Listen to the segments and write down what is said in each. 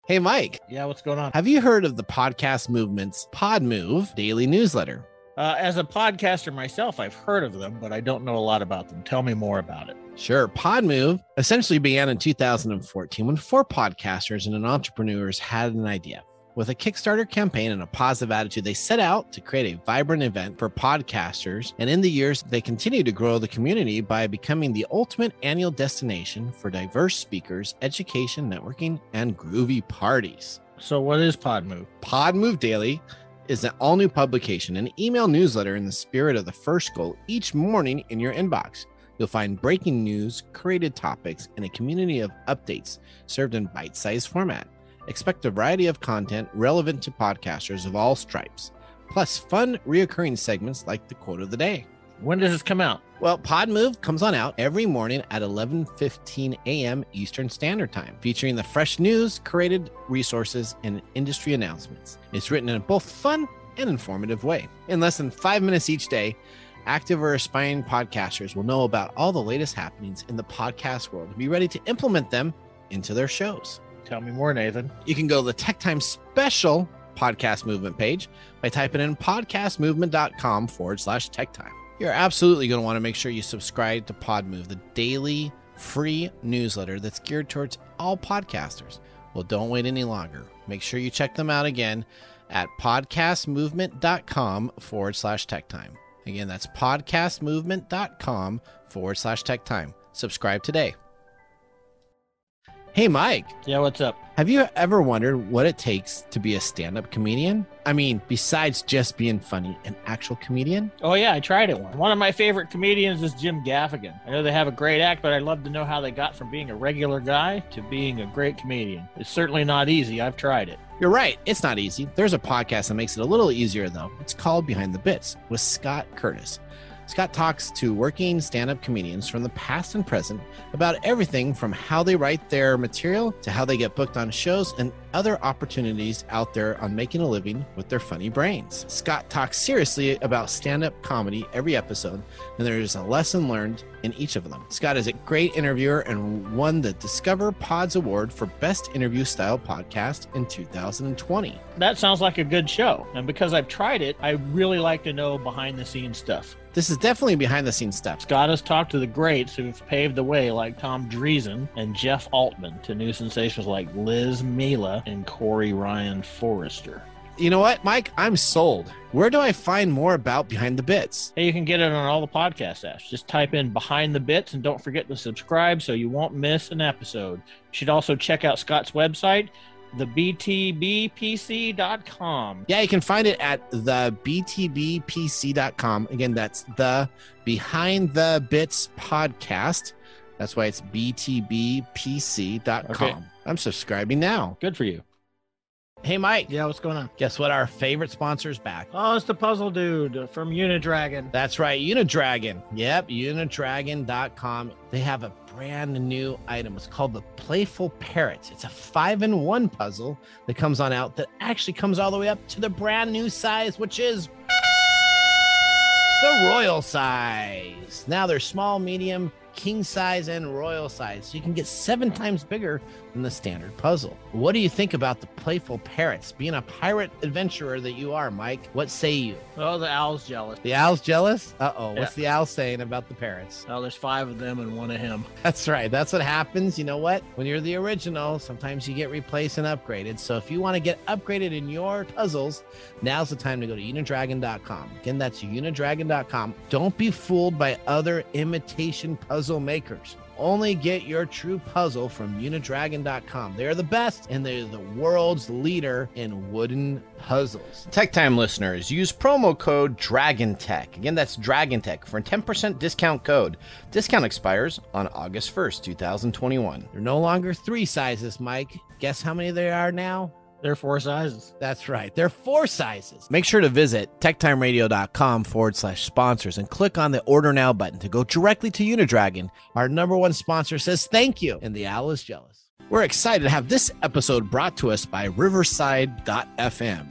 Hey, Mike. Yeah, what's going on? Have you heard of the podcast movement's PodMove daily newsletter? As a podcaster myself, I've heard of them, but I don't know a lot about them. Tell me more about it. Sure. PodMove essentially began in 2014 when four podcasters and entrepreneurs had an idea. With a Kickstarter campaign and a positive attitude, they set out to create a vibrant event for podcasters. And in the years, they continued to grow the community by becoming the ultimate annual destination for diverse speakers, education, networking, and groovy parties. So what is PodMove? PodMove Daily is an all-new publication, an email newsletter in the spirit of the first goal each morning in your inbox. You'll find breaking news, curated topics, and a community of updates served in bite-sized format. Expect a variety of content relevant to podcasters of all stripes, plus fun, reoccurring segments like the quote of the day. When does this come out? Well, PodMove comes on out every morning at 11:15 a.m. Eastern Standard Time, featuring the fresh news, curated resources, and industry announcements. It's written in a both fun and informative way. In less than 5 minutes each day, active or aspiring podcasters will know about all the latest happenings in the podcast world and be ready to implement them into their shows. Tell me more, Nathan. You can go to the TechTime special podcast movement page by typing in podcastmovement.com/TechTime. You're absolutely going to want to make sure you subscribe to PodMove, the daily free newsletter that's geared towards all podcasters. Well, don't wait any longer. Make sure you check them out again at podcastmovement.com/TechTime. Again, that's podcastmovement.com/TechTime. Subscribe today. Hey, Mike. Yeah, what's up? Have you ever wondered what it takes to be a stand-up comedian? I mean, besides just being funny, an actual comedian? Oh, yeah, I tried it once. One of my favorite comedians is Jim Gaffigan. I know they have a great act, but I'd love to know how they got from being a regular guy to being a great comedian. It's certainly not easy. I've tried it. You're right. It's not easy. There's a podcast that makes it a little easier, though. It's called Behind the Bits with Scott Curtis. Scott talks to working stand-up comedians from the past and present about everything from how they write their material to how they get booked on shows and other opportunities out there on making a living with their funny brains. Scott talks seriously about stand-up comedy every episode, and there is a lesson learned in each of them. Scott is a great interviewer and won the Discover Pods Award for Best Interview Style Podcast in 2020. That sounds like a good show. And because I've tried it, I really like to know behind-the-scenes stuff. This is definitely behind-the-scenes stuff. Scott has talked to the greats who've paved the way, like Tom Dreesen and Jeff Altman, to new sensations like Liz Mila and Corey Ryan Forrester. You know what, Mike? I'm sold. Where do I find more about Behind the Bits? Hey, you can get it on all the podcast apps. Just type in Behind the Bits and don't forget to subscribe so you won't miss an episode. You should also check out Scott's website, thebtbpc.com. Yeah, you can find it at thebtbpc.com. Again, that's the Behind the Bits podcast. That's why it's btbpc.com. Okay. I'm subscribing now. Good for you. Hey, Mike. Yeah, what's going on? Guess what? Our favorite sponsor's back. Oh, it's the puzzle dude from Unidragon. That's right, Unidragon. Yep, unidragon.com. They have a brand new item. It's called the Playful Parrot. It's a 5-in-1 puzzle that comes on out that actually comes all the way up to the brand new size, which is the royal size. Now they're small, medium, king size, and royal size. So you can get 7 times bigger than the standard puzzle. What do you think about the Playful Parrots? Being a pirate adventurer that you are, Mike, what say you? Oh, the owl's jealous. The owl's jealous? Uh-oh. Yeah. What's the owl saying about the parrots? Oh, there's 5 of them and 1 of him. That's right. That's what happens. You know what? When you're the original, sometimes you get replaced and upgraded. So if you want to get upgraded in your puzzles, now's the time to go to unidragon.com. Again, that's unidragon.com. Don't be fooled by other imitation puzzle makers. Only get your true puzzle from unidragon.com. They're the best, and they're the world's leader in wooden puzzles. Tech Time listeners, use promo code DRAGONTECH. Again, that's DRAGONTECH for a 10% discount code. Discount expires on August 1st, 2021. They're no longer 3 sizes, Mike. Guess how many there are now? They're 4 sizes. That's right. They're 4 sizes. Make sure to visit techtimeradio.com/sponsors and click on the Order Now button to go directly to Unidragon. Our #1 sponsor says thank you, and the owl is jealous. We're excited to have this episode brought to us by Riverside.fm.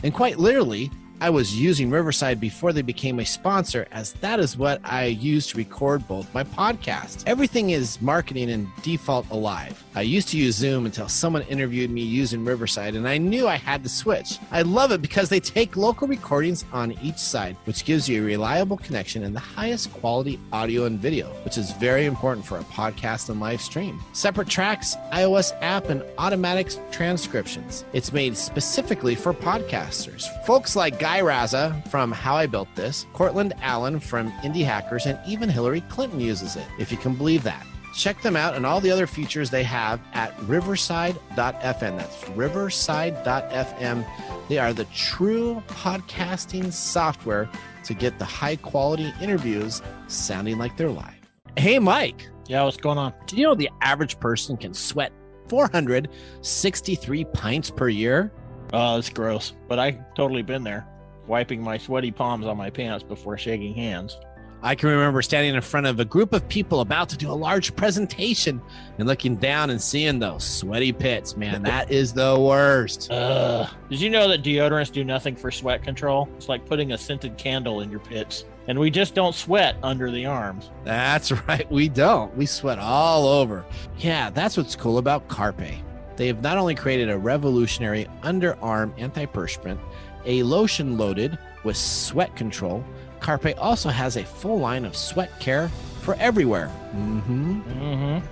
And quite literally, I was using Riverside before they became a sponsor, as that is what I use to record both my podcasts. Everything is marketing and default alive. I used to use Zoom until someone interviewed me using Riverside, and I knew I had to switch. I love it because they take local recordings on each side, which gives you a reliable connection and the highest quality audio and video, which is very important for a podcast and live stream. Separate tracks, iOS app, and automatic transcriptions. It's made specifically for podcasters. Folks like Guy Raza from How I Built This, Cortland Allen from Indie Hackers, and even Hillary Clinton uses it, if you can believe that. Check them out and all the other features they have at riverside.fm. That's riverside.fm. They are the true podcasting software to get the high quality interviews sounding like they're live. Hey, Mike. Yeah, what's going on? Do you know the average person can sweat 463 pints per year? Oh, that's gross. But I've totally been there, wiping my sweaty palms on my pants before shaking hands. I can remember standing in front of a group of people about to do a large presentation and looking down and seeing those sweaty pits. Man, that is the worst. Did you know that deodorants do nothing for sweat control? It's like putting a scented candle in your pits. And we just don't sweat under the arms. That's right. We don't. We sweat all over. Yeah, that's what's cool about Carpe. They have not only created a revolutionary underarm antiperspirant, a lotion loaded with sweat control, Carpe also has a full line of sweat care for everywhere.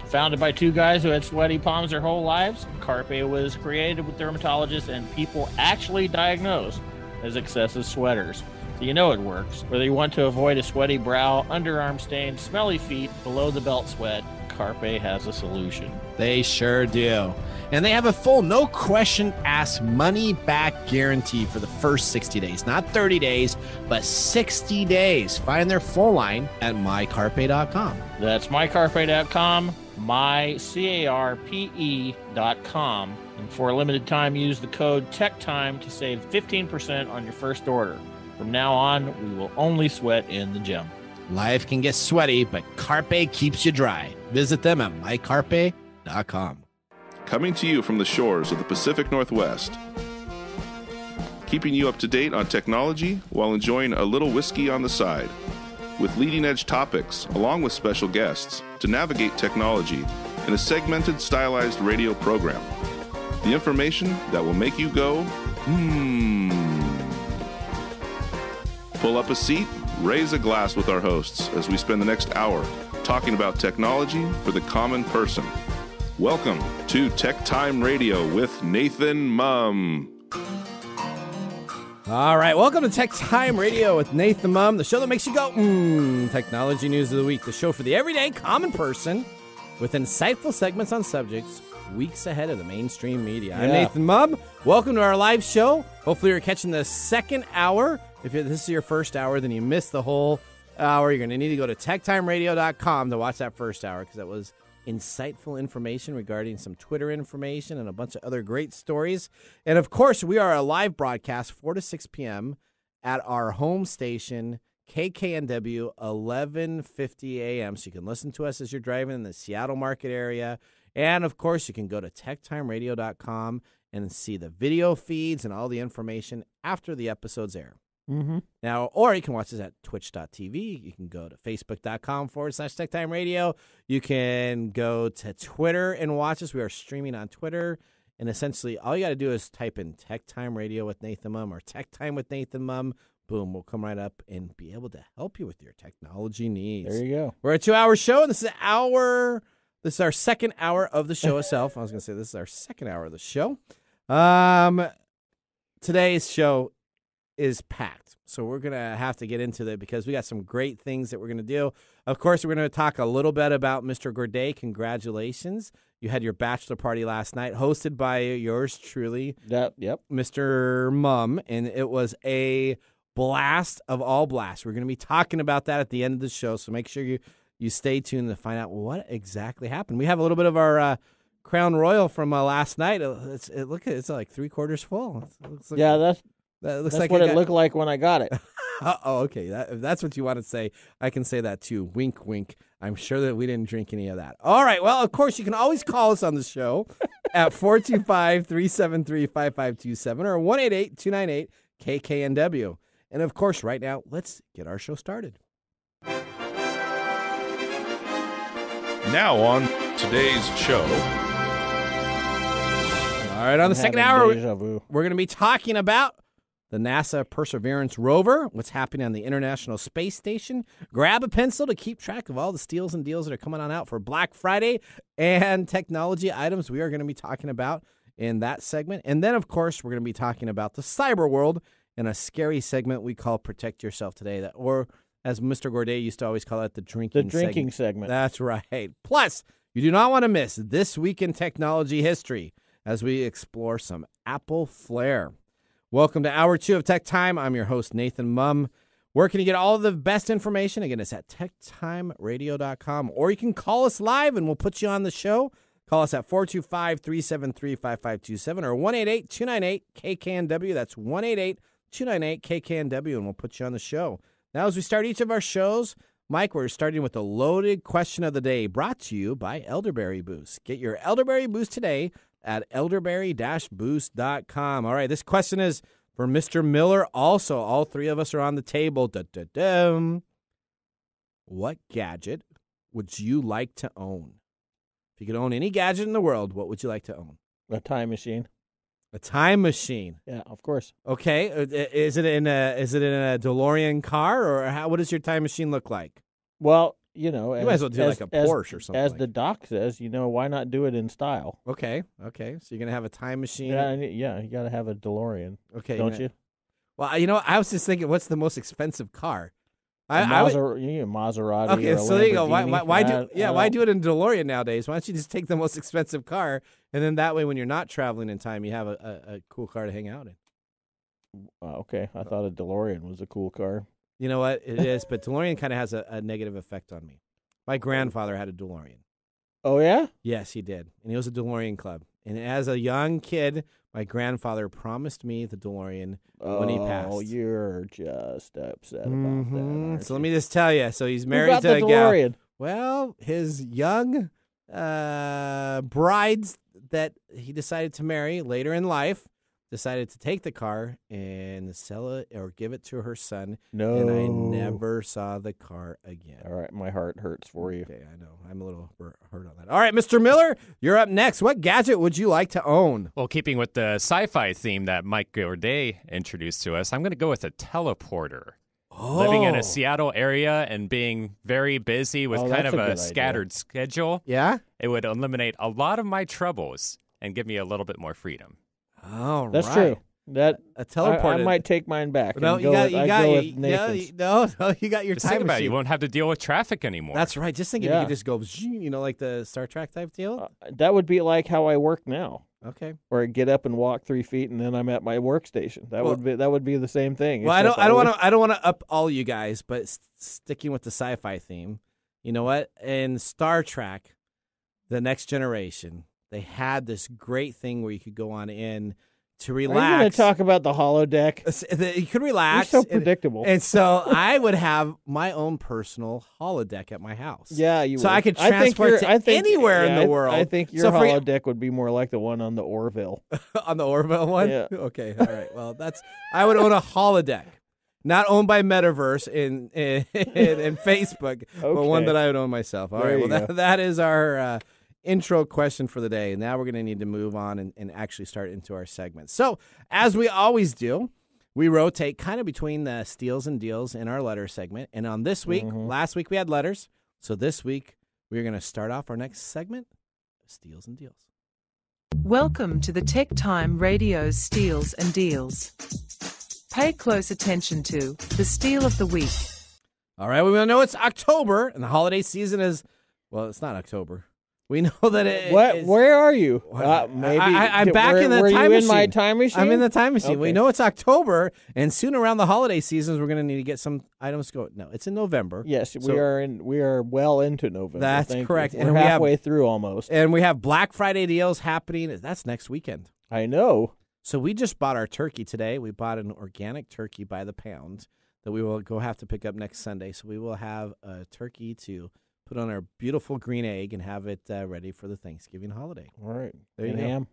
Founded by two guys who had sweaty palms their whole lives, Carpe was created with dermatologists and people actually diagnosed as excessive sweaters. So you know it works. Whether you want to avoid a sweaty brow, underarm stain, smelly feet, below the belt sweat, Carpe has a solution. They sure do. And they have a full no question asked money back guarantee for the first 60 days. Not 30 days, but 60 days. Find their full line at mycarpe.com. That's mycarpe.com, mycarpe.com. And for a limited time, use the code TechTime to save 15% on your first order. From now on, we will only sweat in the gym. Life can get sweaty, but Carpe keeps you dry. Visit them at mycarpe.com. Coming to you from the shores of the Pacific Northwest. Keeping you up to date on technology while enjoying a little whiskey on the side. With leading-edge topics, along with special guests, to navigate technology in a segmented, stylized radio program. The information that will make you go, Pull up a seat, raise a glass with our hosts as we spend the next hour talking about technology for the common person. Welcome to TechTime Radio with Nathan Mumm. All right, welcome to TechTime Radio with Nathan Mumm, the show that makes you go, technology news of the week, the show for the everyday common person with insightful segments on subjects weeks ahead of the mainstream media. I'm Nathan Mumm. Welcome to our live show. Hopefully you're catching the second hour. If this is your first hour, then you missed the whole hour. You're going to need to go to techtimeradio.com to watch that first hour because that was insightful information regarding some Twitter information and a bunch of other great stories. And, of course, we are a live broadcast 4 to 6 p.m. at our home station, KKNW, 1150 a.m. So you can listen to us as you're driving in the Seattle market area. And, of course, you can go to techtimeradio.com and see the video feeds and all the information after the episodes air. Now, or you can watch this at twitch.tv. You can go to facebook.com/TechTime Radio. You can go to Twitter and watch us. We are streaming on Twitter. And essentially, all you got to do is type in TechTime Radio with Nathan Mumm or TechTime with Nathan Mumm. Boom, we'll come right up and be able to help you with your technology needs. There you go. We're a 2-hour show, and this is our second hour of the show itself. I was going to say this is our second hour of the show. Today's show is packed. So we're going to have to get into that because we got some great things that we're going to do. Of course, we're going to talk a little bit about Mr. Gourdet. Congratulations. You had your bachelor party last night, hosted by yours truly, Mr. Mumm, and it was a blast of all blasts. We're going to be talking about that at the end of the show, so make sure you stay tuned to find out what exactly happened. We have a little bit of our Crown Royal from last night. It's like 3/4 full. That looks like what it looked like when I got it. Oh, okay. If that's what you want to say, I can say that too. Wink, wink. I'm sure that we didn't drink any of that. All right. Well, of course, you can always call us on the show at 425-373-5527 or 188-298-KKNW. And, of course, right now, let's get our show started. Now on today's show. All right, on the second hour, we're going to be talking about the NASA Perseverance rover, what's happening on the International Space Station. Grab a pencil to keep track of all the steals and deals that are coming on out for Black Friday and technology items we are going to be talking about in that segment. And then, of course, we're going to be talking about the Cyberworld in a scary segment we call Protect Yourself Today, or as Mr. Gourdet used to always call it, the drinking segment. That's right. Plus, you do not want to miss This Week in Technology History as we explore some Apple Flair. Welcome to Hour 2 of Tech Time. I'm your host, Nathan Mumm. Where can you get all the best information? Again, it's at techtimeradio.com, or you can call us live and we'll put you on the show. Call us at 425-373-5527 or 188-298-KKNW. That's 188-298-KKNW, and we'll put you on the show. Now, as we start each of our shows, Mike, we're starting with the loaded question of the day, brought to you by Elderberry Boost. Get your Elderberry Boost today at elderberry-boost.com. All right, this question is for Mr. Miller. Also, all three of us are on the table. What gadget would you like to own? If you could own any gadget in the world, what would you like to own? A time machine. A time machine. Yeah, of course. Okay, is it in a DeLorean car, or what does your time machine look like? Well, you might as well do like a Porsche or something. As the doc says, why not do it in style? Okay. So you're gonna have a time machine. Yeah, you got to have a DeLorean. Okay, don't you? Well, I was just thinking, what's the most expensive car? Maserati. Okay, or so there you go. Why do it in DeLorean nowadays? Why don't you just take the most expensive car, and then that way, when you're not traveling in time, you have a cool car to hang out in. Okay, I thought a DeLorean was a cool car. You know what? It is, but DeLorean kind of has a negative effect on me. My grandfather had a DeLorean. Oh, yeah? Yes, he did. And he was a DeLorean club. And as a young kid, my grandfather promised me the DeLorean when he passed. Oh, you're just upset about that. So let me just tell you. So he's married got to the a DeLorean? gal. Well, his young brides that he decided to marry later in life decided to take the car and sell it or give it to her son. No. And I never saw the car again. All right, my heart hurts for you. Okay, I know. I'm a little hurt on that. All right, Mr. Miller, you're up next. What gadget would you like to own? Well, keeping with the sci-fi theme that Mike Gourdet introduced to us, I'm going to go with a teleporter. Oh. Living in a Seattle area and being very busy with kind of a scattered schedule, yeah, it would eliminate a lot of my troubles and give me a little bit more freedom. Oh, that's true. That a teleporter. I might take mine back. No, you got your Just time think about machine. it. You won't have to deal with traffic anymore. That's right. Just think if you could just go, like the Star Trek type deal. That would be like how I work now. Okay. Or I get up and walk 3 feet, and then I'm at my workstation. That would be the same thing. Well, I don't want to up all you guys, but sticking with the sci-fi theme, you know what? In Star Trek, The Next Generation, they had this great thing where you could go on in to relax. Are you going to talk about the holodeck? You could relax. You're so predictable. And so I would have my own personal holodeck at my house. Yeah, you would. So I could transport anywhere in the world. I think your holodeck would be more like the one on the Orville. On the Orville one? Yeah. Okay, all right. Well, I would own a holodeck. Not owned by Metaverse in Facebook, but one that I would own myself. All right, well, that is our intro question for the day. Now we're going to need to move on and actually start into our segments. So, as we always do, we rotate kind of between the steals and deals in our letter segment. And on this week, last week we had letters. So this week, we're going to start off our next segment, Steals and Deals. Welcome to the TechTime Radio's Steals and Deals. Pay close attention to the Steal of the Week. All right, we know it's October, and the holiday season is, well, it's not October. We know that it is. Where are you? Maybe I'm back in the time machine. Were you in my time machine? I'm in the time machine. Okay. We know it's October, and soon around the holiday seasons, we're going to need to get some items going. No, it's in November. Yes, we are well into November. That's correct. And we're halfway through almost. And we have Black Friday deals happening. That's next weekend. I know. So we just bought our turkey today. We bought an organic turkey by the pound that we will go have to pick up next Sunday. So we will have a turkey to put on our beautiful green egg and have it ready for the Thanksgiving holiday. All right. There you go. Ham.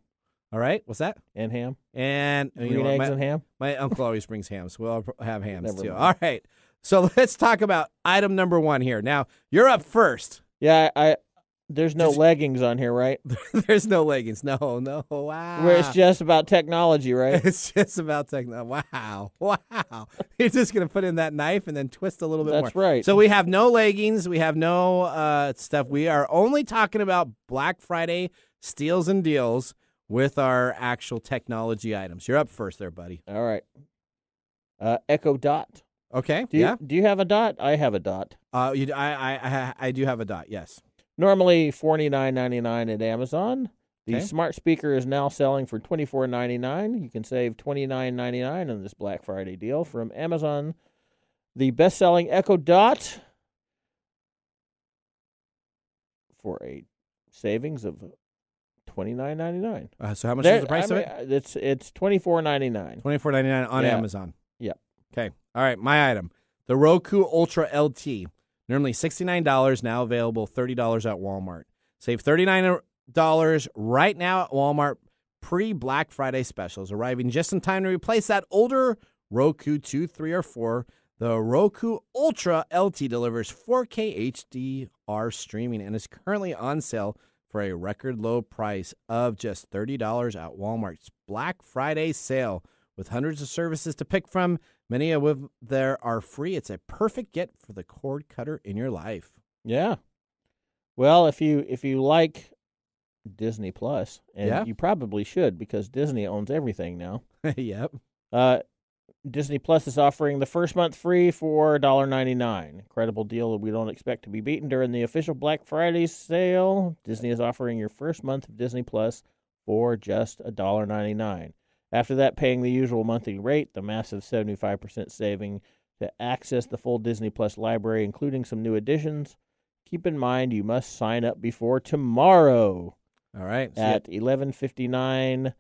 All right, what's that? And ham. And Green eggs and ham. My uncle always brings ham, so we'll have hams Never too. mind. All right, so let's talk about item number 1 here. Now, you're up first. Yeah, there's no leggings on here, right? There's no leggings. No, wow. Where it's just about technology, right? It's just about technology. Wow. You're just going to put in that knife and then twist a little bit more. That's right. So we have no leggings. We have no stuff. We are only talking about Black Friday steals and deals with our actual technology items. You're up first there, buddy. All right. Echo Dot. Okay. Do you have a Dot? I have a Dot. I do have a Dot, yes. Normally $49.99 at Amazon. The Okay. smart speaker is now selling for $24.99. You can save $29.99 on this Black Friday deal from Amazon. The best-selling Echo Dot for a savings of $29.99. So how much is the price of it? It's $24.99. $24.99 on Yeah. Amazon. Yep. Okay. All right. My item, the Roku Ultra LT. Normally $69, now available $30 at Walmart. Save $39 right now at Walmart. Pre-Black Friday specials arriving just in time to replace that older Roku 2, 3, or 4. The Roku Ultra LT delivers 4K HDR streaming and is currently on sale for a record low price of just $30 at Walmart's Black Friday sale. With hundreds of services to pick from, many of them are free. It's a perfect get for the cord cutter in your life. Yeah. Well, if you like Disney Plus, and you probably should because Disney owns everything now. Yep. Disney Plus is offering the first month free for $1.99. Incredible deal that we don't expect to be beaten during the official Black Friday sale. Disney is offering your first month of Disney Plus for just $1.99. After that, paying the usual monthly rate, the massive 75% saving to access the full Disney Plus library, including some new additions. Keep in mind, you must sign up before tomorrow. All right. At 11:59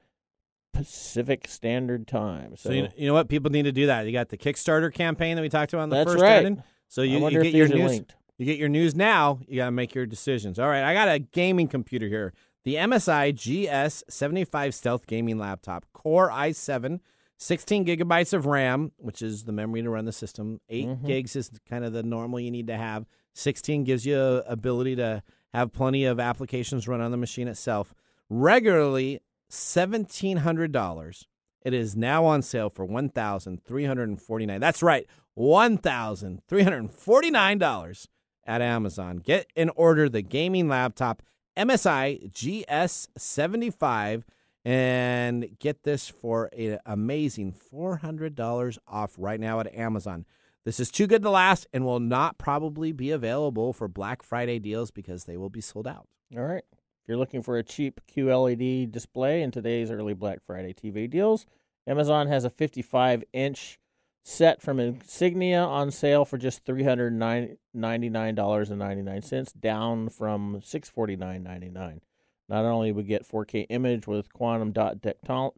Pacific Standard Time. So you know what? People need to do that. You got the Kickstarter campaign that we talked about in the That's first right. item. So you wonder get if your these are news. linked. You get your news now. You got to make your decisions. All right. I got a gaming computer here. The MSI GS75 Stealth Gaming Laptop, Core i7, 16 gigabytes of RAM, which is the memory to run the system. 8 gigs is kind of the normal you need to have. 16 gives you ability to have plenty of applications run on the machine itself. Regularly $1,700. It is now on sale for $1,349. That's right, $1,349 at Amazon. Get and order the gaming laptop MSI GS75 and get this for an amazing $400 off right now at Amazon. This is too good to last and will not probably be available for Black Friday deals because they will be sold out. All right. If you're looking for a cheap QLED display in today's early Black Friday TV deals, Amazon has a 55-inch set from Insignia on sale for just $399.99, down from $649.99. Not only we get 4K image with quantum dot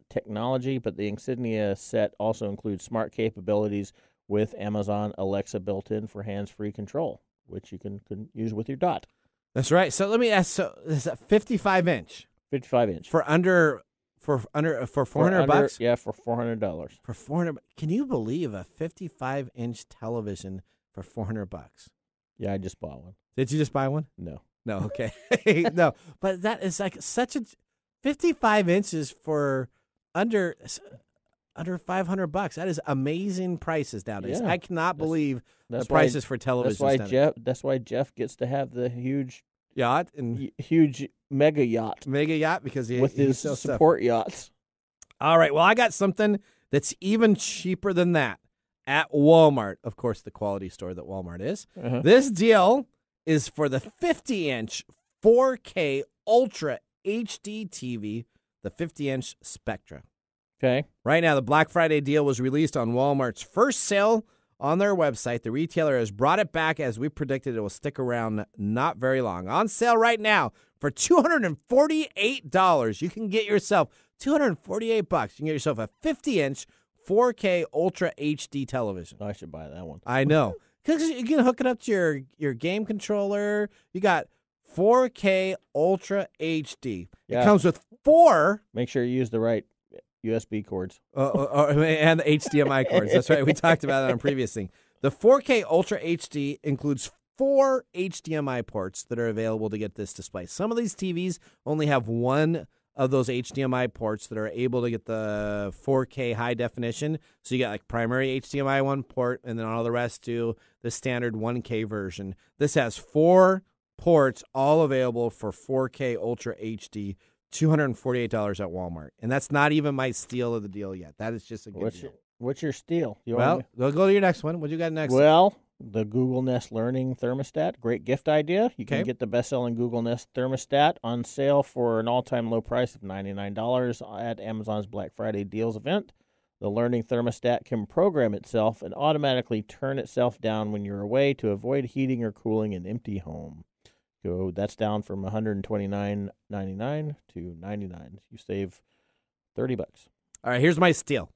technology, but the Insignia set also includes smart capabilities with Amazon Alexa built in for hands-free control, which you can use with your Dot. That's right. So let me ask. So is that 55-inch? 55-inch For $400? Yeah, for $400. For $400. Can you believe a 55-inch television for $400? Yeah, I just bought one. Did you just buy one? No. No. Okay. No. But that is like such a 55 inches for under $500. That is amazing prices nowadays. Yeah. I cannot believe That's the prices for television. That's why Jeff gets to have the huge yacht and huge mega yacht because with his support yachts. All right. Well, I got something that's even cheaper than that at Walmart. Of course, the quality store that Walmart is. Uh-huh. This deal is for the 50-inch 4K Ultra HD TV, the 50-inch Spectra. Okay. Right now, the Black Friday deal was released on Walmart's first sale on their website. The retailer has brought it back as we predicted it will stick around not very long. On sale right now for $248. You can get yourself $248. You can get yourself a 50-inch 4K Ultra HD television. I should buy that one. I know. Because you can hook it up to your game controller. You got 4K Ultra HD. Yeah. It comes with 4... Make sure you use the right USB cords. And the HDMI cords. That's right. We talked about that on previous thing. The 4K Ultra HD includes 4 HDMI ports that are available to get this display. Some of these TVs only have one of those HDMI ports that are able to get the 4K high definition. So you got like primary HDMI one port, and then all the rest do the standard 1K version. This has 4 ports, all available for 4K Ultra HD, $248 at Walmart. And that's not even my steal of the deal yet. That is just a good deal. What's your steal? We'll go to your next one. What you got next? Well, the Google Nest Learning Thermostat. Great gift idea. You can get the best-selling Google Nest Thermostat on sale for an all-time low price of $99 at Amazon's Black Friday deals event. The Learning Thermostat can program itself and automatically turn itself down when you're away to avoid heating or cooling an empty home. So that's down from $129.99 to $99. You save $30. All right, here's my steal.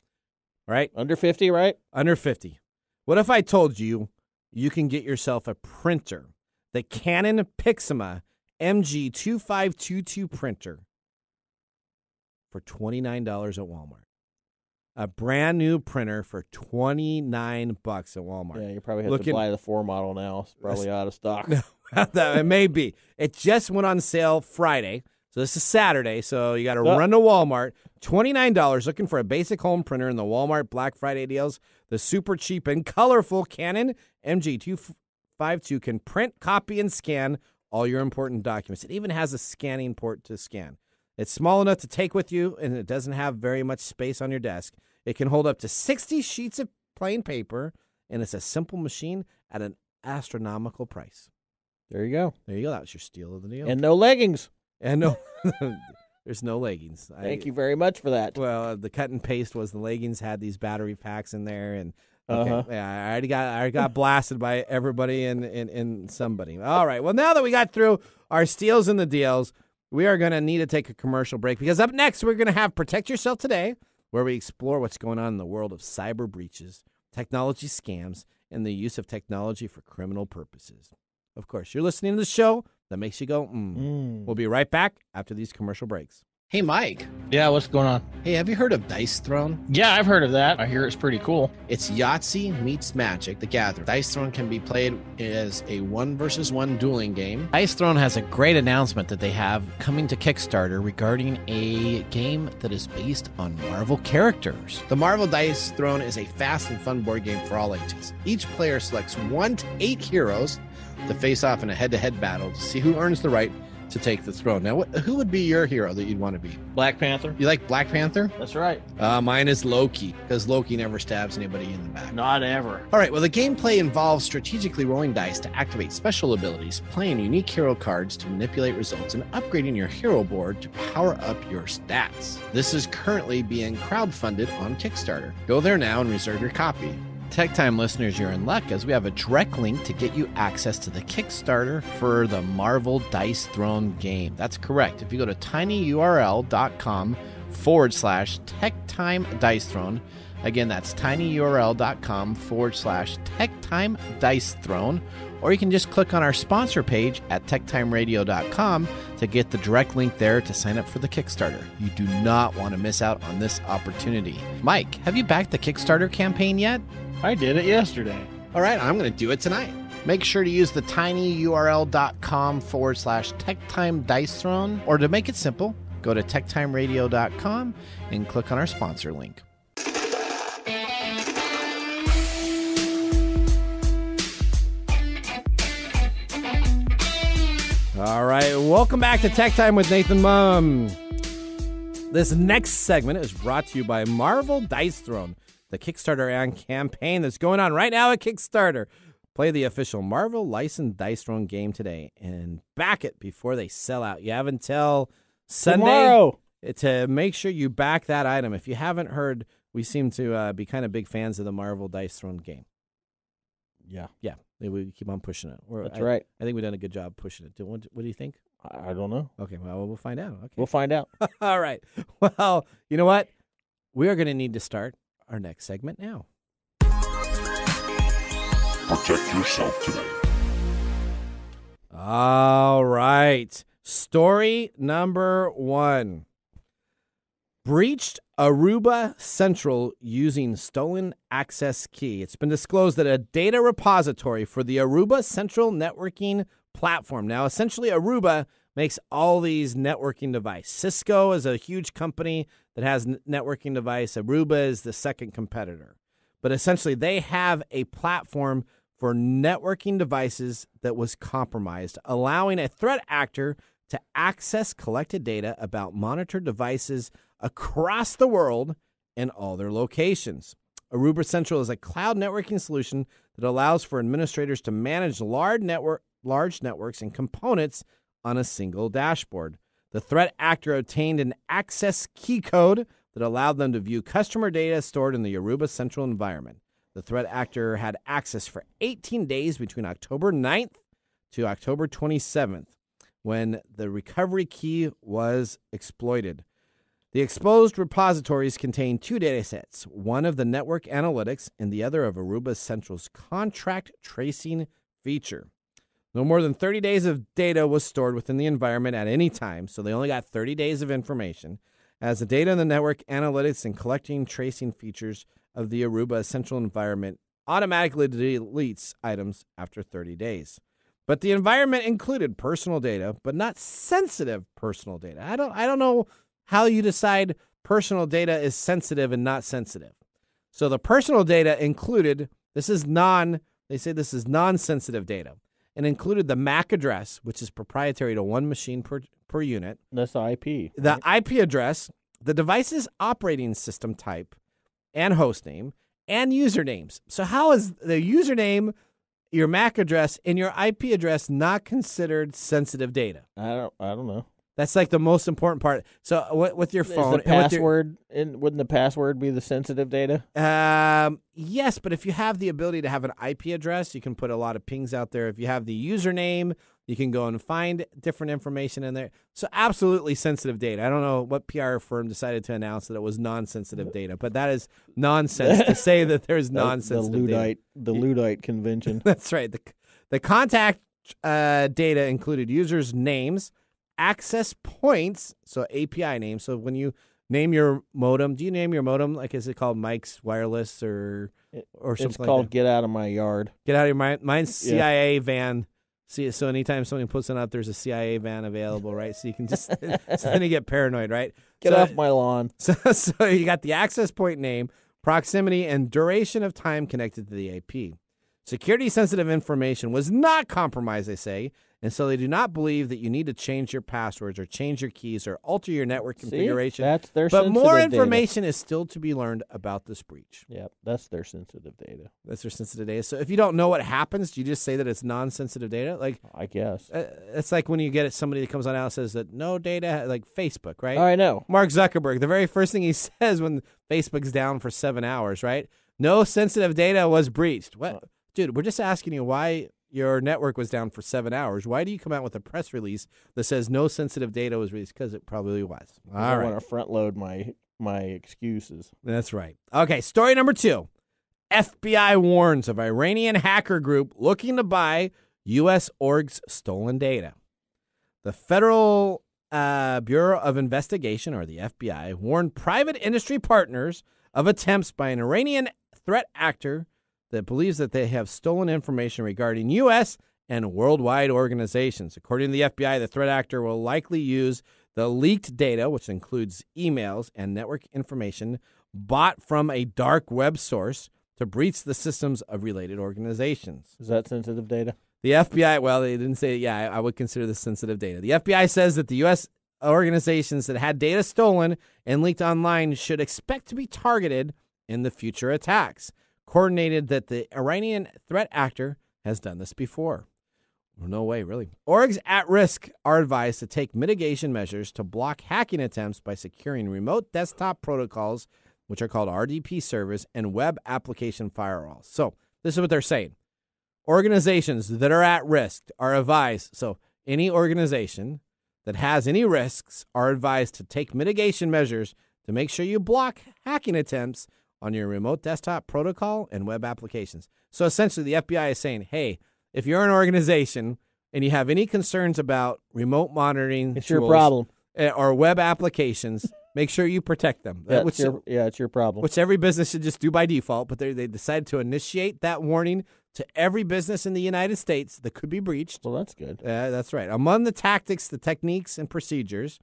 All right? Under 50, right? Under 50. What if I told you you can get yourself a printer, the Canon Pixma MG2522 printer for $29 at Walmart? A brand new printer for $29 at Walmart. Yeah, you probably have to buy the 4 model now. It's probably out of stock. It may be. It just went on sale Friday. So this is Saturday, so you got to run to Walmart. $29, looking for a basic home printer in the Walmart Black Friday deals. The super cheap and colorful Canon MG252 can print, copy, and scan all your important documents. It even has a scanning port to scan. It's small enough to take with you, and it doesn't have very much space on your desk. It can hold up to 60 sheets of plain paper, and it's a simple machine at an astronomical price. There you go. There you go. That was your steal of the deal. And no leggings. And no, there's no leggings. Thank you very much for that. Well, the cut and paste was the leggings had these battery packs in there, and yeah, I already got blasted by everybody and somebody. All right. Well, now that we got through our steals and the deals, we are going to need to take a commercial break because up next we're going to have Protect Yourself Today, where we explore what's going on in the world of cyber breaches, technology scams, and the use of technology for criminal purposes. Of course, you're listening to the show that makes you go, We'll be right back after these commercial breaks. Hey, Mike. Yeah, what's going on? Hey, have you heard of Dice Throne? Yeah, I've heard of that. I hear it's pretty cool. It's Yahtzee meets Magic: The Gathering. Dice Throne can be played as a 1-versus-1 dueling game. Dice Throne has a great announcement that they have coming to Kickstarter regarding a game that is based on Marvel characters. The Marvel Dice Throne is a fast and fun board game for all ages. Each player selects 1 to 8 heroes to face off in a head-to-head battle to see who earns the right to take the throne. Now, who would be your hero that you'd want to be? Black Panther. You like Black Panther? That's right. Mine is Loki, because Loki never stabs anybody in the back. Not ever. All right, well, the gameplay involves strategically rolling dice to activate special abilities, playing unique hero cards to manipulate results, and upgrading your hero board to power up your stats. This is currently being crowdfunded on Kickstarter. Go there now and reserve your copy. Tech Time listeners, you're in luck as we have a direct link to get you access to the Kickstarter for the Marvel Dice Throne game. That's correct. If you go to tinyurl.com/TechTime Dice Throne, again, that's tinyurl.com/TechTime Dice Throne, or you can just click on our sponsor page at techtimeradio.com to get the direct link there to sign up for the Kickstarter. You do not want to miss out on this opportunity. Mike, have you backed the Kickstarter campaign yet? I did it yesterday. All right, I'm going to do it tonight. Make sure to use the tinyurl.com/TechTime Dice Throne, or to make it simple, go to techtimeradio.com and click on our sponsor link. All right, welcome back to Tech Time with Nathan Mumm. This next segment is brought to you by Marvel Dice Throne, the Kickstarter campaign that's going on right now at Kickstarter. Play the official Marvel licensed Dice Throne game today and back it before they sell out. You have until Sunday tomorrow to make sure you back that item. If you haven't heard, we seem to be kind of big fans of the Marvel Dice Throne game. Yeah. Yeah. We keep on pushing it. That's right. I think we've done a good job pushing it. What do you think? I don't know. Okay, well, we'll find out. Okay, we'll find out. All right. Well, you know what? We are going to need to start our next segment now. Protect yourself today. All right. Story number 1. Breached Aruba Central using stolen access key. It's been disclosed that a data repository for the Aruba Central networking platform. Now, essentially, Aruba makes all these networking devices. Cisco is a huge company that has networking device. Aruba is the second competitor. But essentially, they have a platform for networking devices that was compromised, allowing a threat actor to access collected data about monitored devices across the world and all their locations. Aruba Central is a cloud networking solution that allows for administrators to manage large networks and components on a single dashboard. The threat actor obtained an access key code that allowed them to view customer data stored in the Aruba Central environment. The threat actor had access for 18 days between October 9th to October 27th when the recovery key was exploited. The exposed repositories contain 2 datasets, one of the network analytics and the other of Aruba Central's contract tracing feature. No more than 30 days of data was stored within the environment at any time, so they only got 30 days of information, as the data in the network analytics and collecting tracing features of the Aruba Central environment automatically deletes items after 30 days. But the environment included personal data, but not sensitive personal data. I don't know how you decide personal data is sensitive and not sensitive. So the personal data included, they say this is non-sensitive data, and included the MAC address, which is proprietary to one machine per unit. That's the IP. The IP address, the device's operating system type and host name, and usernames. So how is the username, your MAC address, and your IP address not considered sensitive data? I don't know. That's like the most important part. So with your phone, is the password, wouldn't the password be the sensitive data? Yes, but if you have the ability to have an IP address, you can put a lot of pings out there. If you have the username, you can go and find different information in there. So absolutely sensitive data. I don't know what PR firm decided to announce that it was non-sensitive data, but that is nonsense to say that there's non-sensitive data. The Luddite convention. That's right. The contact data included users' names, access points, so API names. So when you name your modem, do you name your modem, like, is it called Mike's Wireless or something? It's called like Get Out of My Yard. Get Out of Your Mind. Mine's CIA van. See, so anytime somebody puts it out, there's a CIA van available, right? So you can just, so then you get paranoid, right? Get off my lawn. So you got the access point name, proximity, and duration of time connected to the AP. Security-sensitive information was not compromised, they say, and so they do not believe that you need to change your passwords or change your keys or alter your network configuration. That's their but sensitive more information data. is still to be learned about this breach. Yep, that's their sensitive data. That's their sensitive data. So if you don't know what happens, do you just say that it's non-sensitive data? Like, I guess. It's like when you get somebody that comes on out and says that no data, like Facebook, right? Oh, I know. Mark Zuckerberg, the very first thing he says when Facebook's down for 7 hours, right? No sensitive data was breached. What? Dude, we're just asking you why your network was down for 7 hours. Why do you come out with a press release that says no sensitive data was released? Because it probably was. I want to front load my excuses. That's right. Okay, story number 2. FBI warns of Iranian hacker group looking to buy U.S. org's stolen data. The Federal Bureau of Investigation, or the FBI, warned private industry partners of attempts by an Iranian threat actor that believes that they have stolen information regarding U.S. and worldwide organizations. According to the FBI, the threat actor will likely use the leaked data, which includes emails and network information bought from a dark web source, to breach the systems of related organizations. Is that sensitive data? The FBI, well, they didn't say, I would consider this sensitive data. The FBI says that the U.S. organizations that had data stolen and leaked online should expect to be targeted in the future attacks. Coordinated that the Iranian threat actor has done this before. Well, no way, really. Orgs at risk are advised to take mitigation measures to block hacking attempts by securing remote desktop protocols, which are called RDP servers, and web application firewalls. So this is what they're saying. Organizations that are at risk are advised. So any organization that has any risks are advised to take mitigation measures to make sure you block hacking attempts on your remote desktop protocol and web applications. So essentially, the FBI is saying, hey, if you're an organization and you have any concerns about remote monitoring It's your tools problem. or web applications, make sure you protect them. It's your problem. Which every business should just do by default, but they decided to initiate that warning to every business in the United States that could be breached. Well, that's good. That's right. Among the tactics, the techniques, and procedures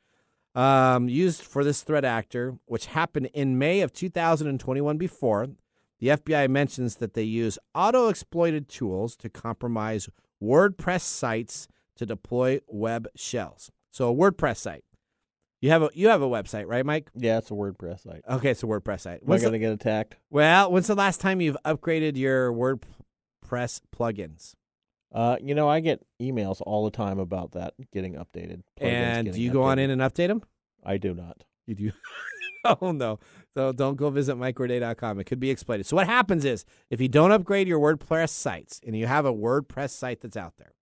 used for this threat actor, which happened in May of 2021 before, the FBI mentions that they use auto-exploited tools to compromise WordPress sites to deploy web shells. So a WordPress site. You have a website, right, Mike? Yeah, it's a WordPress site. Okay, it's a WordPress site. Am I going to get attacked? Well, when's the last time you've upgraded your WordPress plugins? I get emails all the time about that getting updated. And do you go on in and update them? I do not. You do? Oh, no. So don't go visit microday.com. It could be exploited. So what happens is if you don't upgrade your WordPress sites and you have a WordPress site that's out there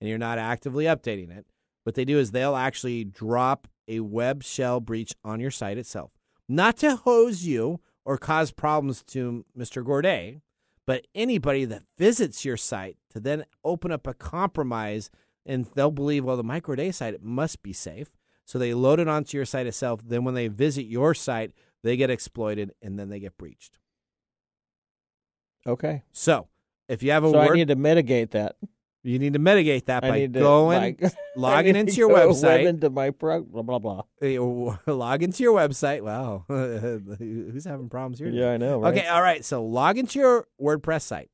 and you're not actively updating it, what they do is they'll actually drop a web shell breach on your site itself. Not to hose you or cause problems to Mr. Gourdet, but anybody that visits your site to then open up a compromise, and they'll believe, well, the Microday site, it must be safe. So they load it onto your site itself. Then when they visit your site, they get exploited, and then they get breached. Okay. So if you have I need to mitigate that. You need to mitigate that by logging into your web website. Into my blah, blah, blah. Log into your website. Wow. Who's having problems here? Yeah, I know, right? Okay, all right. So log into your WordPress site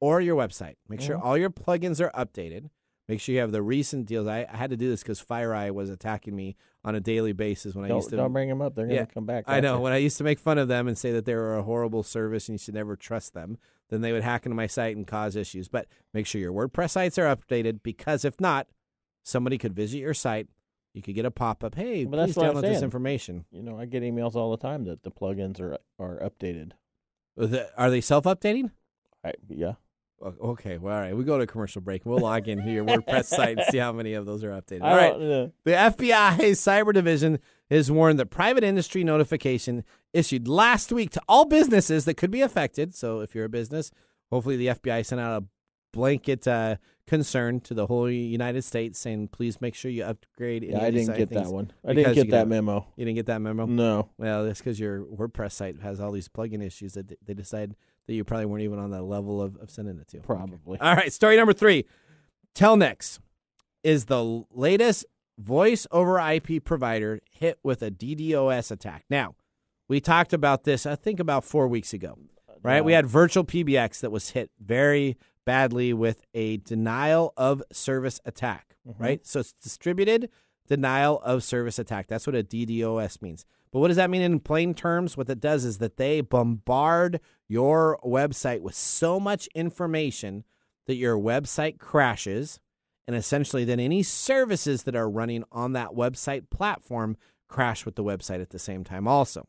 or your website. Make sure all your plugins are updated. Make sure you have the recent deals. I had to do this because FireEye was attacking me on a daily basis when I used to. Don't bring them up. They're going to come back. I know. When I used to make fun of them and say that they were a horrible service and you should never trust them, then they would hack into my site and cause issues. But make sure your WordPress sites are updated because if not, somebody could visit your site. You could get a pop-up. Hey, please download this information. I get emails all the time that the plugins are updated. Are they self-updating? Yeah. Okay, well, all right. We go to a commercial break. We'll log in to your WordPress site and see how many of those are updated. All right. The FBI's Cyber Division has warned that private industry notification issued last week to all businesses that could be affected. So if you're a business, hopefully the FBI sent out a blanket concern to the whole United States saying, please make sure you upgrade. I didn't get that one. I didn't get that memo. You didn't get that memo? No. Well, that's because your WordPress site has all these plugin issues that they decide that you probably weren't even on that level of sending it to. Probably. Okay. All right, story number 3. Telnex is the latest voice over IP provider hit with a DDoS attack. Now, we talked about this, I think, about 4 weeks ago, right? We had Virtual PBX that was hit very badly with a denial of service attack, right? So it's distributed denial of service attack. That's what a DDoS means. But what does that mean in plain terms? What that does is that they bombard your website with so much information that your website crashes, and essentially then any services that are running on that website platform crash with the website at the same time also.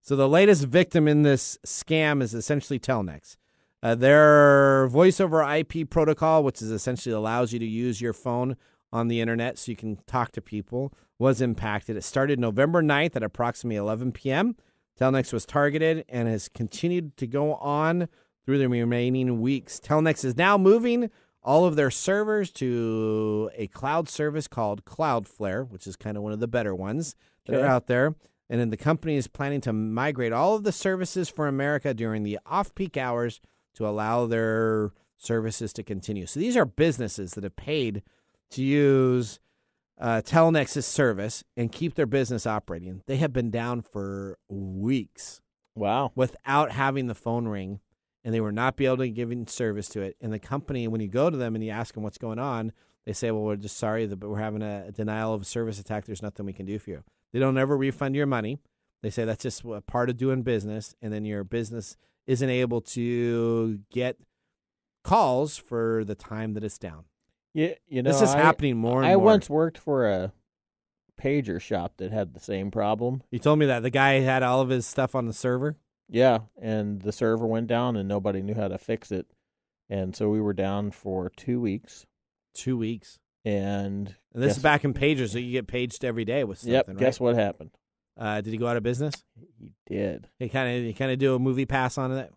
So the latest victim in this scam is essentially Telnex. Their voice over IP protocol, which is essentially allows you to use your phone on the internet so you can talk to people, was impacted. It started November 9th at approximately 11 p.m. Telnex was targeted and has continued to go on through the remaining weeks. Telnex is now moving all of their servers to a cloud service called Cloudflare, which is kind of one of the better ones that are out there. And then the company is planning to migrate all of the services for America during the off-peak hours to allow their services to continue. So these are businesses that have paid to use Telnex's service and keep their business operating. They have been down for weeks. Wow. Without having the phone ring, and they were not be able to give service to it. And the company, when you go to them and you ask them what's going on, they say, well, we're just sorry, but we're having a denial of service attack. There's nothing we can do for you. They don't ever refund your money. They say that's just a part of doing business, and then your business isn't able to get calls for the time that it's down. Yeah, this is happening more and more. I once worked for a pager shop that had the same problem. You told me that the guy had all of his stuff on the server? Yeah, and the server went down and nobody knew how to fix it. And so we were down for 2 weeks. 2 weeks. And this is back in pagers, so you get paged every day with something, right? Guess what happened? Did he go out of business? He did. He kind of do a movie pass on it?